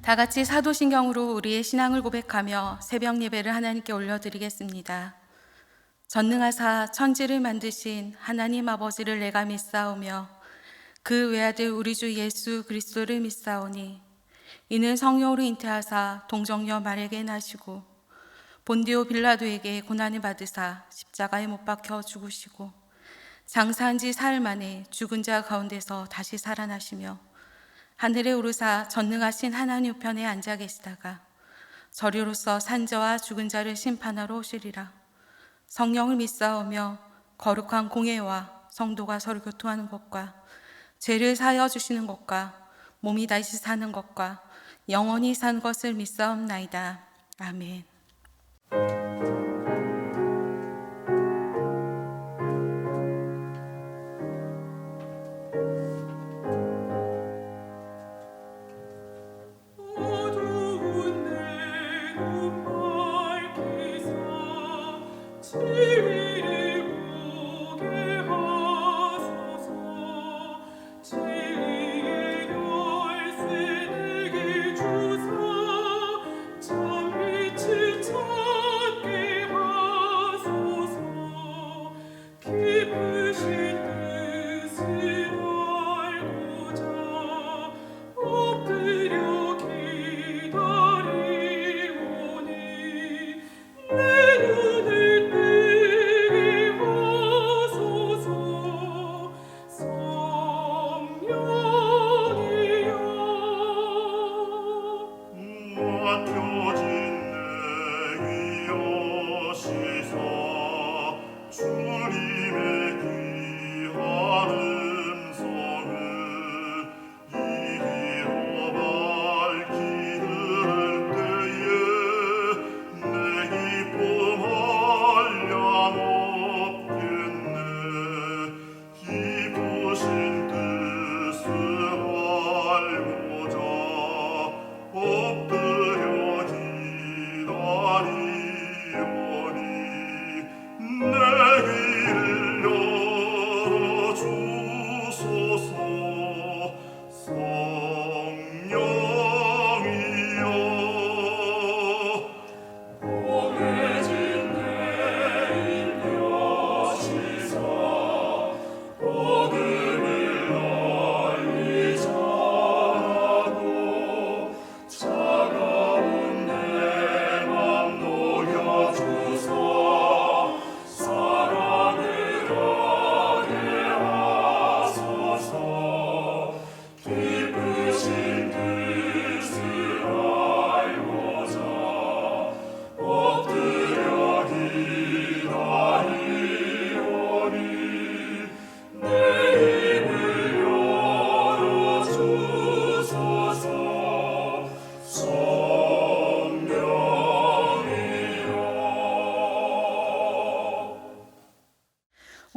다 같이 사도신경으로 우리의 신앙을 고백하며 새벽 예배를 하나님께 올려드리겠습니다. 전능하사 천지를 만드신 하나님 아버지를 내가 믿사오며 그 외아들 우리 주 예수 그리스도를 믿사오니 이는 성령으로 잉태하사 동정녀 마리아에게 나시고 본디오 빌라도에게 고난을 받으사 십자가에 못 박혀 죽으시고 장사한 지 사흘 만에 죽은 자 가운데서 다시 살아나시며 하늘에 오르사 전능하신 하나님 우편에 앉아 계시다가 저리로서 산자와 죽은 자를 심판하러 오시리라. 성령을 믿사오며 거룩한 공예와 성도가 서로 교통하는 것과 죄를 사하여 주시는 것과 몸이 다시 사는 것과 영원히 산 것을 믿사옵나이다. 아멘.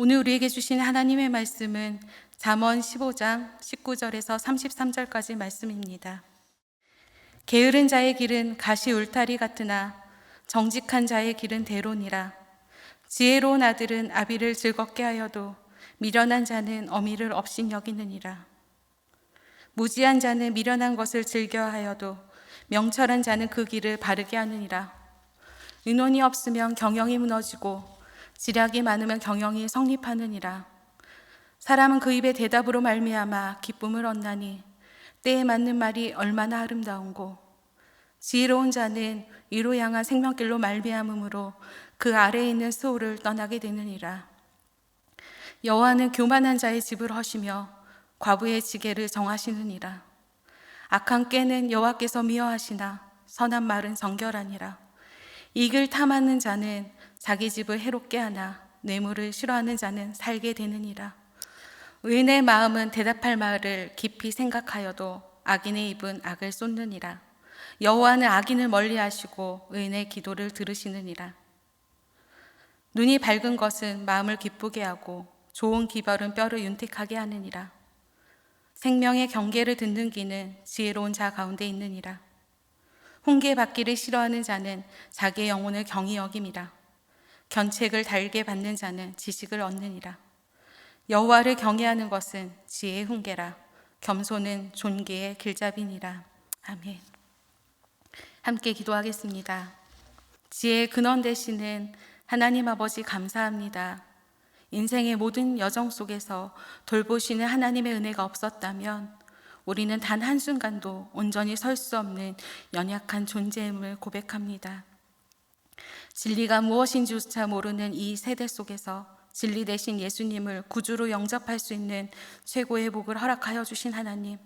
오늘 우리에게 주신 하나님의 말씀은 잠언 15장 19절에서 33절까지 말씀입니다. 게으른 자의 길은 가시 울타리 같으나 정직한 자의 길은 대로니라. 지혜로운 아들은 아비를 즐겁게 하여도 미련한 자는 어미를 업신여기느니라. 무지한 자는 미련한 것을 즐겨하여도 명철한 자는 그 길을 바르게 하느니라. 의논이 없으면 경영이 무너지고 지략이 많으면 경영이 성립하느니라. 사람은 그 입의 대답으로 말미암아 기쁨을 얻나니 때에 맞는 말이 얼마나 아름다운고. 지혜로운 자는 위로 향한 생명길로 말미암음으로 그 아래에 있는 스올을 떠나게 되느니라. 여호와는 교만한 자의 집을 허시며 과부의 지게를 정하시느니라. 악한 꾀는 여호와께서 미워하시나 선한 말은 정결하니라. 이익을 탐하는 자는 자기 집을 해롭게 하나 뇌물을 싫어하는 자는 살게 되느니라. 의인의 마음은 대답할 말을 깊이 생각하여도 악인의 입은 악을 쏟느니라. 여호와는 악인을 멀리하시고 의인의 기도를 들으시느니라. 눈이 밝은 것은 마음을 기쁘게 하고 좋은 기별은 뼈를 윤택하게 하느니라. 생명의 경계를 듣는 귀는 지혜로운 자 가운데 있느니라. 훈계받기를 싫어하는 자는 자기의 영혼을 경히 여김이라. 견책을 달게 받는 자는 지식을 얻느니라. 여호와를 경외하는 것은 지혜의 훈계라. 겸손은 존귀의 길잡이니라. 아멘. 함께 기도하겠습니다. 지혜의 근원 되시는 하나님 아버지 감사합니다. 인생의 모든 여정 속에서 돌보시는 하나님의 은혜가 없었다면 우리는 단 한순간도 온전히 설 수 없는 연약한 존재임을 고백합니다. 진리가 무엇인지조차 모르는 이 세대 속에서 진리 대신 예수님을 구주로 영접할 수 있는 최고의 복을 허락하여 주신 하나님,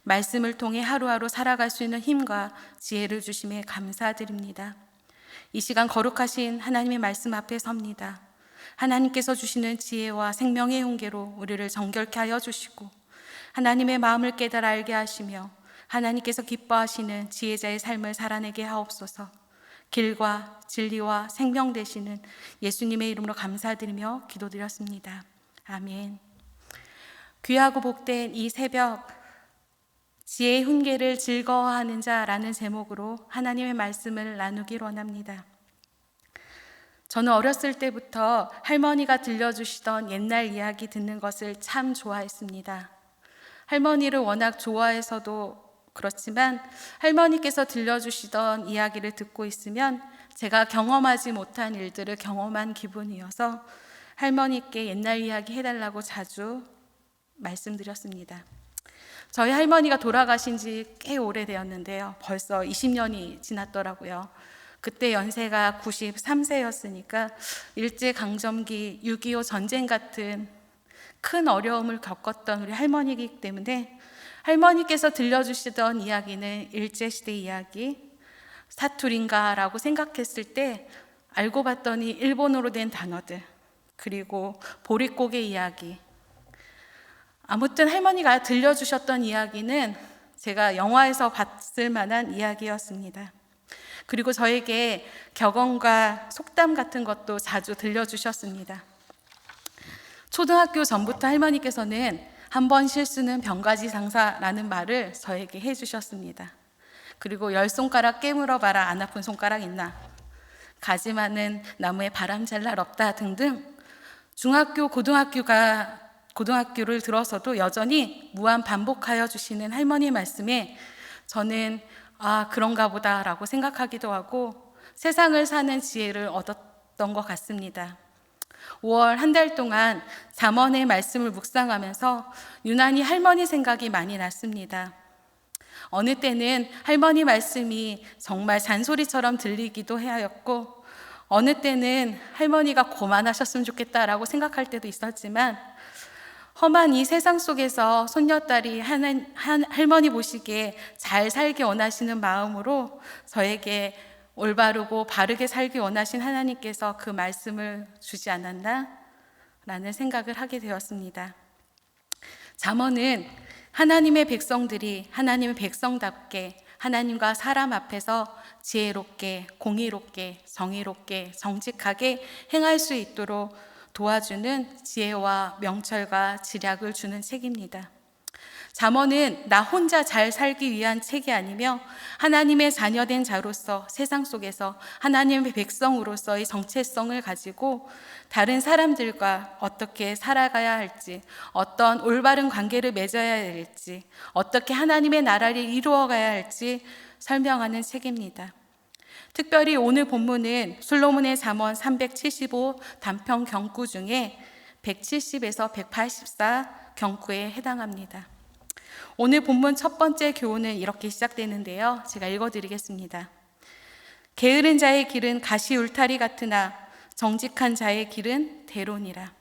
말씀을 통해 하루하루 살아갈 수 있는 힘과 지혜를 주심에 감사드립니다. 이 시간 거룩하신 하나님의 말씀 앞에 섭니다. 하나님께서 주시는 지혜와 생명의 훈계로 우리를 정결케 하여 주시고 하나님의 마음을 깨달아 알게 하시며 하나님께서 기뻐하시는 지혜자의 삶을 살아내게 하옵소서. 길과 진리와 생명 되시는 예수님의 이름으로 감사드리며 기도드렸습니다. 아멘. 귀하고 복된 이 새벽, 지혜의 훈계를 즐거워하는 자라는 제목으로 하나님의 말씀을 나누길 원합니다. 저는 어렸을 때부터 할머니가 들려주시던 옛날 이야기 듣는 것을 참 좋아했습니다. 할머니를 워낙 좋아해서도 그렇지만 할머니께서 들려주시던 이야기를 듣고 있으면 제가 경험하지 못한 일들을 경험한 기분이어서 할머니께 옛날 이야기 해달라고 자주 말씀드렸습니다. 저희 할머니가 돌아가신 지 꽤 오래되었는데요. 벌써 20년이 지났더라고요. 그때 연세가 93세였으니까 일제강점기 6.25 전쟁 같은 큰 어려움을 겪었던 우리 할머니이기 때문에 할머니께서 들려주시던 이야기는 일제시대 이야기, 사투리인가라고 생각했을 때 알고 봤더니 일본어로 된 단어들, 그리고 보릿고개 이야기. 아무튼 할머니가 들려주셨던 이야기는 제가 영화에서 봤을 만한 이야기였습니다. 그리고 저에게 격언과 속담 같은 것도 자주 들려주셨습니다. 초등학교 전부터 할머니께서는 한 번 실수는 병가지 상사라는 말을 저에게 해주셨습니다. 그리고 10손가락 깨물어 봐라 안 아픈 손가락 있나, 가지 많은 나무에 바람 잘 날 없다 등등 중학교, 고등학교를 들어서도 여전히 무한 반복하여 주시는 할머니 말씀에 저는 그런가 보다라고 생각하기도 하고 세상을 사는 지혜를 얻었던 것 같습니다. 5월 한 달 동안 잠언의 말씀을 묵상하면서 유난히 할머니 생각이 많이 났습니다. 어느 때는 할머니 말씀이 정말 잔소리처럼 들리기도 하였고 어느 때는 할머니가 고만하셨으면 좋겠다라고 생각할 때도 있었지만 험한 이 세상 속에서 손녀딸이 할머니 보시기에 잘 살기 원하시는 마음으로 저에게 올바르고 바르게 살기 원하신 하나님께서 그 말씀을 주지 않았나? 라는 생각을 하게 되었습니다. 잠언은 하나님의 백성들이 하나님의 백성답게 하나님과 사람 앞에서 지혜롭게, 공의롭게, 정의롭게, 정직하게 행할 수 있도록 도와주는 지혜와 명철과 지략을 주는 책입니다. 잠언은 나 혼자 잘 살기 위한 책이 아니며 하나님의 자녀된 자로서 세상 속에서 하나님의 백성으로서의 정체성을 가지고 다른 사람들과 어떻게 살아가야 할지, 어떤 올바른 관계를 맺어야 할지, 어떻게 하나님의 나라를 이루어가야 할지 설명하는 책입니다. 특별히 오늘 본문은 솔로몬의 잠언 375 단편 경구 중에 170에서 184 경구에 해당합니다. 오늘 본문 첫 번째 교훈은 이렇게 시작되는데요. 제가 읽어드리겠습니다. 게으른 자의 길은 가시 울타리 같으나 정직한 자의 길은 대론이라.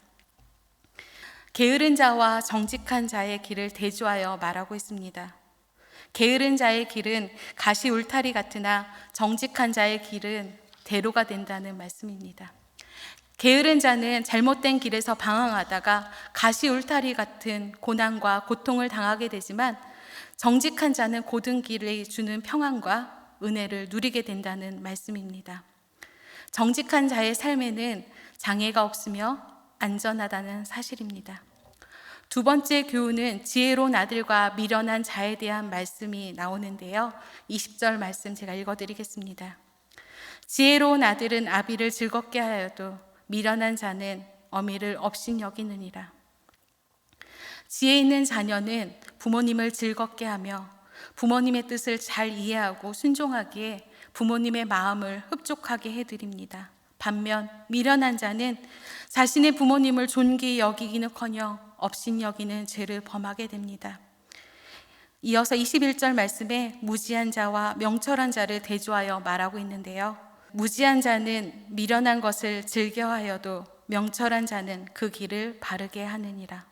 게으른 자와 정직한 자의 길을 대조하여 말하고 있습니다. 게으른 자의 길은 가시 울타리 같으나 정직한 자의 길은 대로가 된다는 말씀입니다. 게으른 자는 잘못된 길에서 방황하다가 가시 울타리 같은 고난과 고통을 당하게 되지만 정직한 자는 고든 길이 주는 평안과 은혜를 누리게 된다는 말씀입니다. 정직한 자의 삶에는 장애가 없으며 안전하다는 사실입니다. 두 번째 교훈은 지혜로운 아들과 미련한 자에 대한 말씀이 나오는데요. 20절 말씀 제가 읽어드리겠습니다. 지혜로운 아들은 아비를 즐겁게 하여도 미련한 자는 어미를 업신여기느니라. 지혜 있는 자녀는 부모님을 즐겁게 하며 부모님의 뜻을 잘 이해하고 순종하기에 부모님의 마음을 흡족하게 해드립니다. 반면 미련한 자는 자신의 부모님을 존귀히 여기기는커녕 업신여기는 죄를 범하게 됩니다. 이어서 21절 말씀에 무지한 자와 명철한 자를 대조하여 말하고 있는데요. 무지한 자는 미련한 것을 즐겨하여도 명철한 자는 그 길을 바르게 하느니라.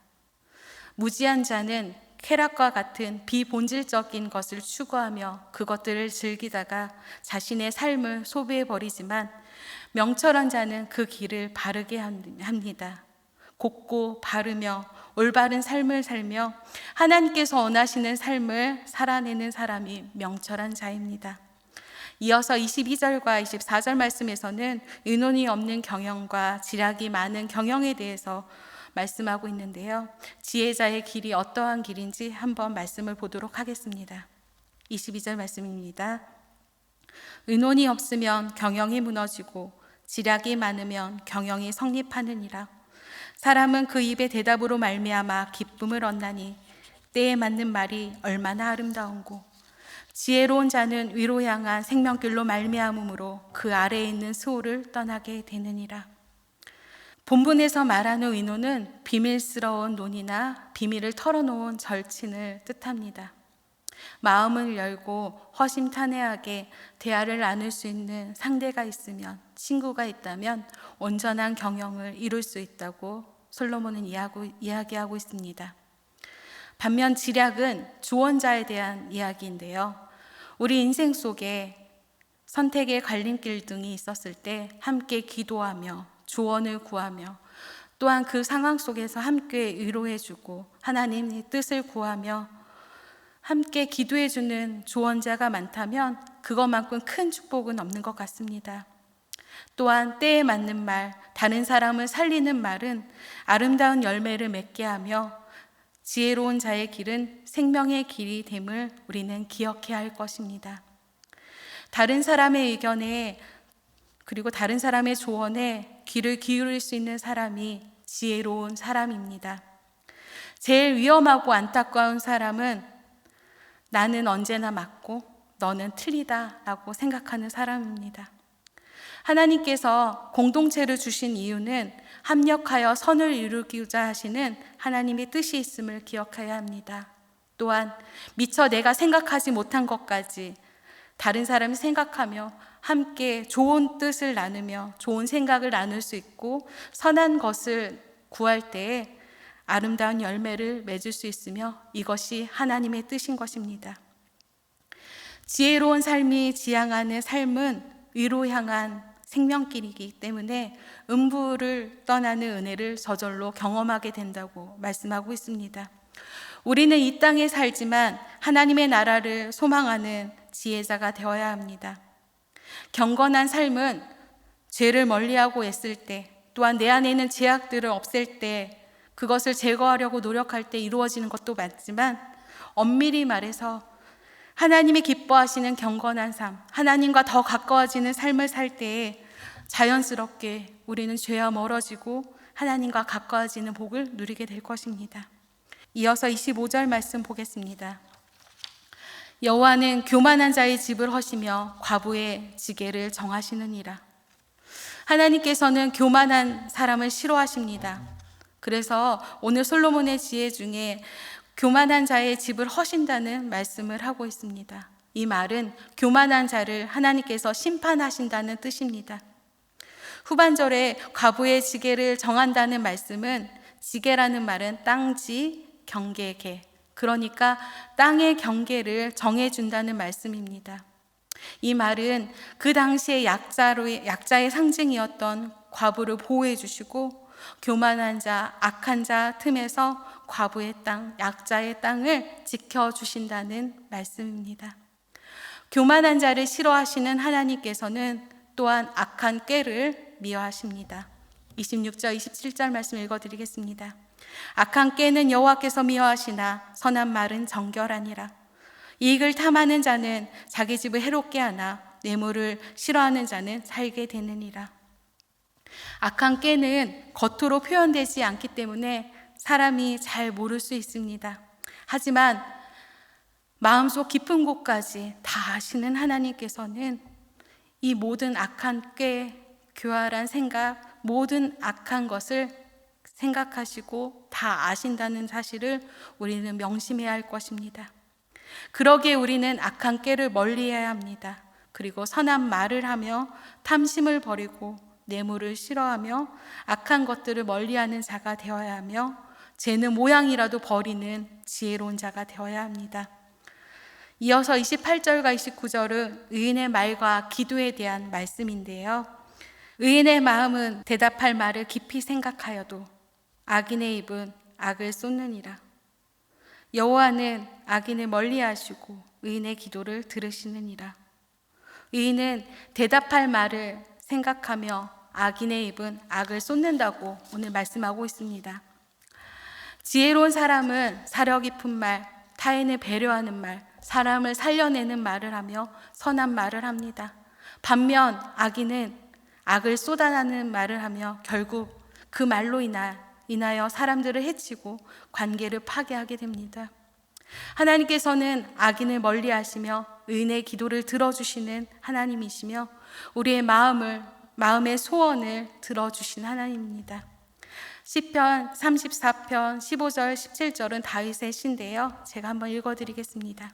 무지한 자는 쾌락과 같은 비본질적인 것을 추구하며 그것들을 즐기다가 자신의 삶을 소비해버리지만, 명철한 자는 그 길을 바르게 합니다. 곱고 바르며 올바른 삶을 살며 하나님께서 원하시는 삶을 살아내는 사람이 명철한 자입니다. 이어서 22절과 24절 말씀에서는 의논이 없는 경영과 지략이 많은 경영에 대해서 말씀하고 있는데요. 지혜자의 길이 어떠한 길인지 한번 말씀을 보도록 하겠습니다. 22절 말씀입니다. 의논이 없으면 경영이 무너지고 지략이 많으면 경영이 성립하느니라. 사람은 그 입의 대답으로 말미암아 기쁨을 얻나니 때에 맞는 말이 얼마나 아름다운고, 지혜로운 자는 위로 향한 생명길로 말미암음으로 그 아래에 있는 수호를 떠나게 되느니라. 본문에서 말하는 의논은 비밀스러운 논의나 비밀을 털어놓은 절친을 뜻합니다. 마음을 열고 허심탄회하게 대화를 나눌 수 있는 상대가 있으면, 친구가 있다면 온전한 경영을 이룰 수 있다고 솔로몬은 이야기하고 있습니다. 반면 지략은 조언자에 대한 이야기인데요. 우리 인생 속에 선택의 갈림길 등이 있었을 때 함께 기도하며 조언을 구하며, 또한 그 상황 속에서 함께 위로해주고 하나님의 뜻을 구하며 함께 기도해주는 조언자가 많다면 그것만큼 큰 축복은 없는 것 같습니다. 또한 때에 맞는 말, 다른 사람을 살리는 말은 아름다운 열매를 맺게 하며 지혜로운 자의 길은 생명의 길이 됨을 우리는 기억해야 할 것입니다. 다른 사람의 의견에, 그리고 다른 사람의 조언에 귀를 기울일 수 있는 사람이 지혜로운 사람입니다. 제일 위험하고 안타까운 사람은 나는 언제나 맞고 너는 틀리다 라고 생각하는 사람입니다. 하나님께서 공동체를 주신 이유는 합력하여 선을 이루고자 하시는 하나님의 뜻이 있음을 기억해야 합니다. 또한 미처 내가 생각하지 못한 것까지 다른 사람이 생각하며 함께 좋은 뜻을 나누며 좋은 생각을 나눌 수 있고, 선한 것을 구할 때에 아름다운 열매를 맺을 수 있으며 이것이 하나님의 뜻인 것입니다. 지혜로운 삶이 지향하는 삶은 위로 향한 생명길이기 때문에 음부를 떠나는 은혜를 저절로 경험하게 된다고 말씀하고 있습니다. 우리는 이 땅에 살지만 하나님의 나라를 소망하는 지혜자가 되어야 합니다. 경건한 삶은 죄를 멀리하고 애쓸 때, 또한 내 안에 있는 죄악들을 없앨 때, 그것을 제거하려고 노력할 때 이루어지는 것도 맞지만, 엄밀히 말해서 하나님이 기뻐하시는 경건한 삶, 하나님과 더 가까워지는 삶을 살 때에 자연스럽게 우리는 죄와 멀어지고 하나님과 가까워지는 복을 누리게 될 것입니다. 이어서 25절 말씀 보겠습니다. 여호와는 교만한 자의 집을 허시며 과부의 지게를 정하시느니라. 하나님께서는 교만한 사람을 싫어하십니다. 그래서 오늘 솔로몬의 지혜 중에 교만한 자의 집을 허신다는 말씀을 하고 있습니다. 이 말은 교만한 자를 하나님께서 심판하신다는 뜻입니다. 후반절에 과부의 지게를 정한다는 말씀은, 지게라는 말은 땅지, 경계계, 그러니까 땅의 경계를 정해준다는 말씀입니다. 이 말은 그 당시에 약자의 상징이었던 과부를 보호해 주시고, 교만한 자, 악한 자 틈에서 과부의 땅, 약자의 땅을 지켜주신다는 말씀입니다. 교만한 자를 싫어하시는 하나님께서는 또한 악한 꾀를 미워하십니다. 26절, 27절 말씀 읽어드리겠습니다. 악한 꾀는 여호와께서 미워하시나 선한 말은 정결하니라. 이익을 탐하는 자는 자기 집을 해롭게 하나 뇌물을 싫어하는 자는 살게 되느니라. 악한 꾀는 겉으로 표현되지 않기 때문에 사람이 잘 모를 수 있습니다. 하지만 마음속 깊은 곳까지 다 아시는 하나님께서는 이 모든 악한 꾀, 교활한 생각, 모든 악한 것을 생각하시고 다 아신다는 사실을 우리는 명심해야 할 것입니다. 그러기에 우리는 악한 꾀를 멀리해야 합니다. 그리고 선한 말을 하며 탐심을 버리고 뇌물을 싫어하며 악한 것들을 멀리하는 자가 되어야 하며 죄는 모양이라도 버리는 지혜로운 자가 되어야 합니다. 이어서 28절과 29절은 의인의 말과 기도에 대한 말씀인데요. 의인의 마음은 대답할 말을 깊이 생각하여도 악인의 입은 악을 쏟느니라. 여호와는 악인을 멀리하시고 의인의 기도를 들으시느니라. 의인은 대답할 말을 생각하며 악인의 입은 악을 쏟는다고 오늘 말씀하고 있습니다. 지혜로운 사람은 사려 깊은 말, 타인을 배려하는 말, 사람을 살려내는 말을 하며 선한 말을 합니다. 반면 악인은 악을 쏟아내는 말을 하며 결국 그 말로 인하여 사람들을 해치고 관계를 파괴하게 됩니다. 하나님께서는 악인을 멀리하시며 의인의 기도를 들어주시는 하나님이시며 우리의 마음의 소원을 들어주신 하나님입니다. 시편 34편 15절 17절은 다윗의 시인데요. 제가 한번 읽어드리겠습니다.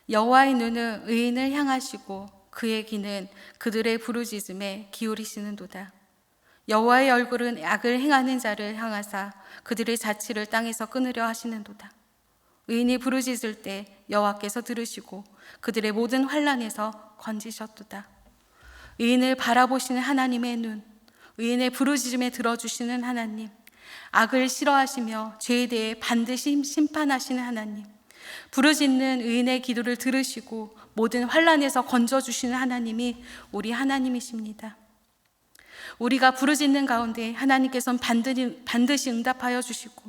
여호와의 눈은 의인을 향하시고 그의 귀는 그들의 부르짖음에 기울이시는도다. 여호와의 얼굴은 악을 행하는 자를 향하사 그들의 자취를 땅에서 끊으려 하시는도다. 의인이 부르짖을 때 여호와께서 들으시고 그들의 모든 환난에서 건지셨도다. 의인을 바라보시는 하나님의 눈, 의인의 부르짖음에 들어주시는 하나님, 악을 싫어하시며 죄에 대해 반드시 심판하시는 하나님, 부르짖는 의인의 기도를 들으시고 모든 환난에서 건져주시는 하나님이 우리 하나님이십니다. 우리가 부르짖는 가운데 하나님께서는 반드시 응답하여 주시고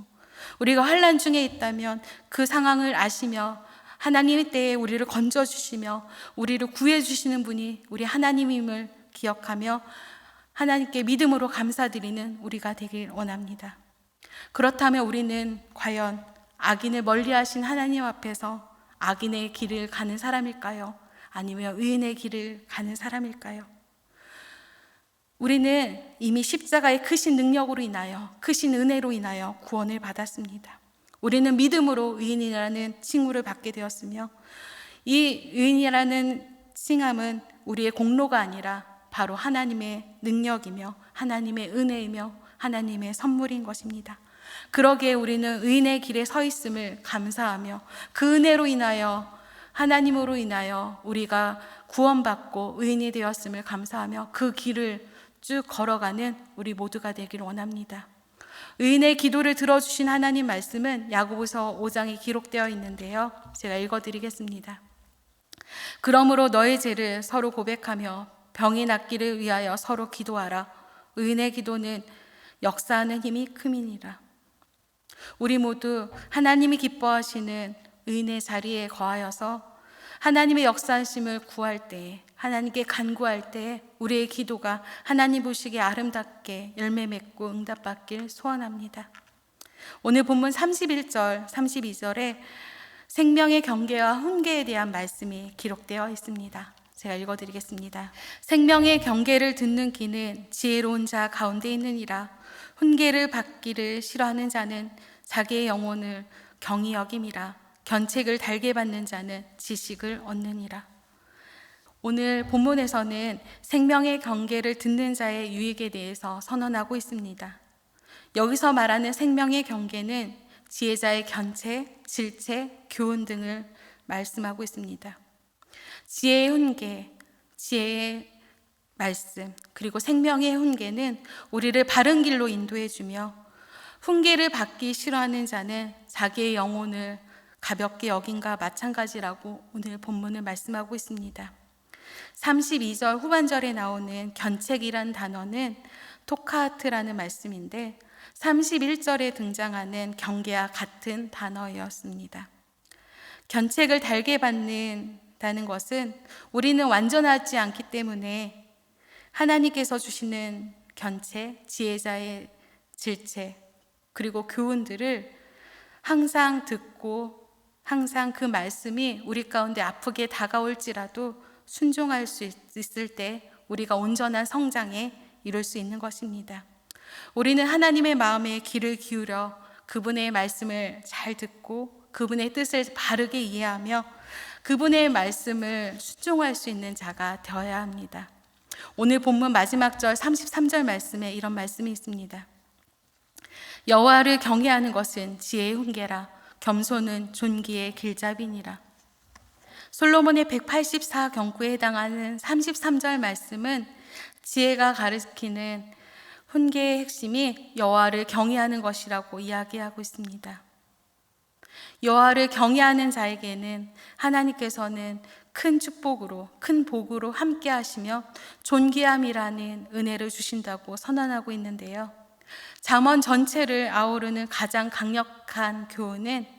우리가 환난 중에 있다면 그 상황을 아시며 하나님의 때에 우리를 건져주시며 우리를 구해주시는 분이 우리 하나님임을 기억하며 하나님께 믿음으로 감사드리는 우리가 되길 원합니다. 그렇다면 우리는 과연 악인을 멀리하신 하나님 앞에서 악인의 길을 가는 사람일까요? 아니면 의인의 길을 가는 사람일까요? 우리는 이미 십자가의 크신 능력으로 인하여, 크신 은혜로 인하여 구원을 받았습니다. 우리는 믿음으로 의인이라는 칭호를 받게 되었으며 이 의인이라는 칭함은 우리의 공로가 아니라 바로 하나님의 능력이며 하나님의 은혜이며 하나님의 선물인 것입니다. 그러기에 우리는 의인의 길에 서 있음을 감사하며 그 은혜로 인하여 하나님으로 인하여 우리가 구원받고 의인이 되었음을 감사하며 그 길을 쭉 걸어가는 우리 모두가 되기를 원합니다. 의인의 기도를 들어주신 하나님 말씀은 야고보서 5장에 기록되어 있는데요. 제가 읽어드리겠습니다. 그러므로 너의 죄를 서로 고백하며 병이 낫기를 위하여 서로 기도하라. 의인의 기도는 역사하는 힘이 큼이니라. 우리 모두 하나님이 기뻐하시는 의인의 자리에 거하여서 하나님의 역사하심을 구할 때에, 하나님께 간구할 때에 우리의 기도가 하나님 보시기에 아름답게 열매 맺고 응답받길 소원합니다. 오늘 본문 31절, 32절에 생명의 경계와 훈계에 대한 말씀이 기록되어 있습니다. 제가 읽어드리겠습니다. 생명의 경계를 듣는 귀는 지혜로운 자 가운데 있느니라. 훈계를 받기를 싫어하는 자는 자기의 영혼을 경히 여김이라. 견책을 달게 받는 자는 지식을 얻느니라. 오늘 본문에서는 생명의 경계를 듣는 자의 유익에 대해서 선언하고 있습니다. 여기서 말하는 생명의 경계는 지혜자의 견책, 질책, 교훈 등을 말씀하고 있습니다. 지혜의 훈계, 지혜의 말씀, 그리고 생명의 훈계는 우리를 바른 길로 인도해주며 훈계를 받기 싫어하는 자는 자기의 영혼을 가볍게 여김과 마찬가지라고 오늘 본문을 말씀하고 있습니다. 32절 후반절에 나오는 견책이란 단어는 토카하트라는 말씀인데 31절에 등장하는 경계와 같은 단어였습니다. 견책을 달게 받는다는 것은 우리는 완전하지 않기 때문에 하나님께서 주시는 견책, 지혜자의 질책, 그리고 교훈들을 항상 듣고 항상 그 말씀이 우리 가운데 아프게 다가올지라도 순종할 수 있을 때 우리가 온전한 성장에 이룰 수 있는 것입니다. 우리는 하나님의 마음에 귀를 기울여 그분의 말씀을 잘 듣고 그분의 뜻을 바르게 이해하며 그분의 말씀을 순종할 수 있는 자가 되어야 합니다. 오늘 본문 마지막 절 33절 말씀에 이런 말씀이 있습니다. 여호와를 경외하는 것은 지혜의 훈계라 겸손은 존귀의 길잡이니라. 솔로몬의 184경구에 해당하는 33절 말씀은 지혜가 가리키는 훈계의 핵심이 여호와를 경외하는 것이라고 이야기하고 있습니다. 여호와를 경외하는 자에게는 하나님께서는 큰 축복으로, 큰 복으로 함께 하시며 존귀함이라는 은혜를 주신다고 선언하고 있는데요. 잠언 전체를 아우르는 가장 강력한 교훈은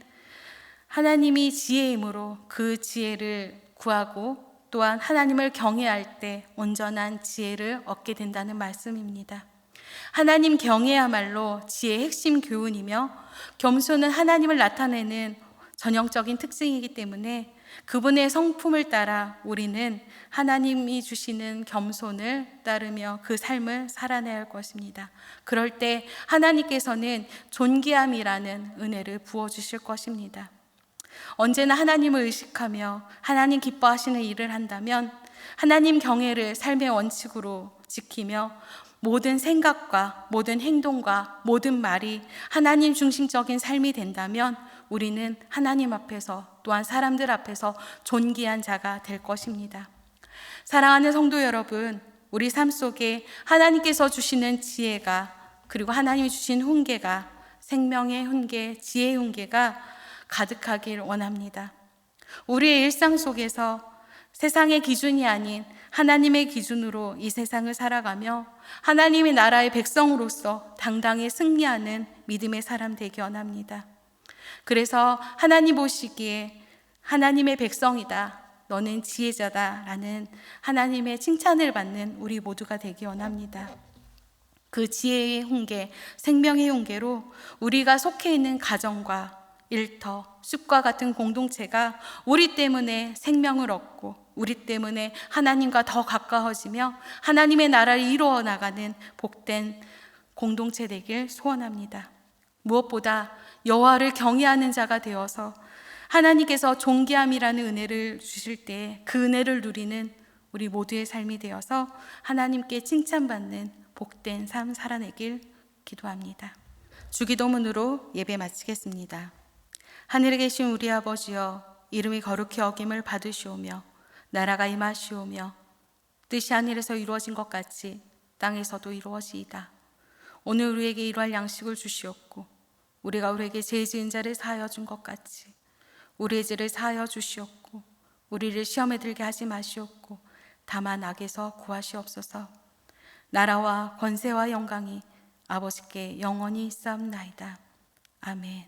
하나님이 지혜이므로 그 지혜를 구하고 또한 하나님을 경외할 때 온전한 지혜를 얻게 된다는 말씀입니다. 하나님 경외야말로 지혜의 핵심 교훈이며 겸손은 하나님을 나타내는 전형적인 특징이기 때문에 그분의 성품을 따라 우리는 하나님이 주시는 겸손을 따르며 그 삶을 살아내야 할 것입니다. 그럴 때 하나님께서는 존귀함이라는 은혜를 부어주실 것입니다. 언제나 하나님을 의식하며 하나님 기뻐하시는 일을 한다면 하나님 경외를 삶의 원칙으로 지키며 모든 생각과 모든 행동과 모든 말이 하나님 중심적인 삶이 된다면 우리는 하나님 앞에서 또한 사람들 앞에서 존귀한 자가 될 것입니다. 사랑하는 성도 여러분, 우리 삶 속에 하나님께서 주시는 지혜가 그리고 하나님이 주신 훈계가 생명의 훈계, 지혜의 훈계가 가득하길 원합니다. 우리의 일상 속에서 세상의 기준이 아닌 하나님의 기준으로 이 세상을 살아가며 하나님의 나라의 백성으로서 당당히 승리하는 믿음의 사람 되기 원합니다. 그래서 하나님 보시기에 하나님의 백성이다, 너는 지혜자다 라는 하나님의 칭찬을 받는 우리 모두가 되기 원합니다. 그 지혜의 훈계, 생명의 훈계로 우리가 속해 있는 가정과 일터, 숲과 같은 공동체가 우리 때문에 생명을 얻고 우리 때문에 하나님과 더 가까워지며 하나님의 나라를 이루어 나가는 복된 공동체 되길 소원합니다. 무엇보다 여호와를 경외하는 자가 되어서 하나님께서 존귀함이라는 은혜를 주실 때 그 은혜를 누리는 우리 모두의 삶이 되어서 하나님께 칭찬받는 복된 삶 살아내길 기도합니다. 주기도문으로 예배 마치겠습니다. 하늘에 계신 우리 아버지여, 이름이 거룩히 여김을 받으시오며 나라가 임하시오며 뜻이 하늘에서 이루어진 것 같이 땅에서도 이루어지이다. 오늘 우리에게 이루할 양식을 주시옵고 우리가 우리에게 죄 지은 자를 사하여 준 것 같이 우리의 죄를 사하여 주시옵고 우리를 시험에 들게 하지 마시옵고 다만 악에서 구하시옵소서. 나라와 권세와 영광이 아버지께 영원히 있사옵나이다. 아멘.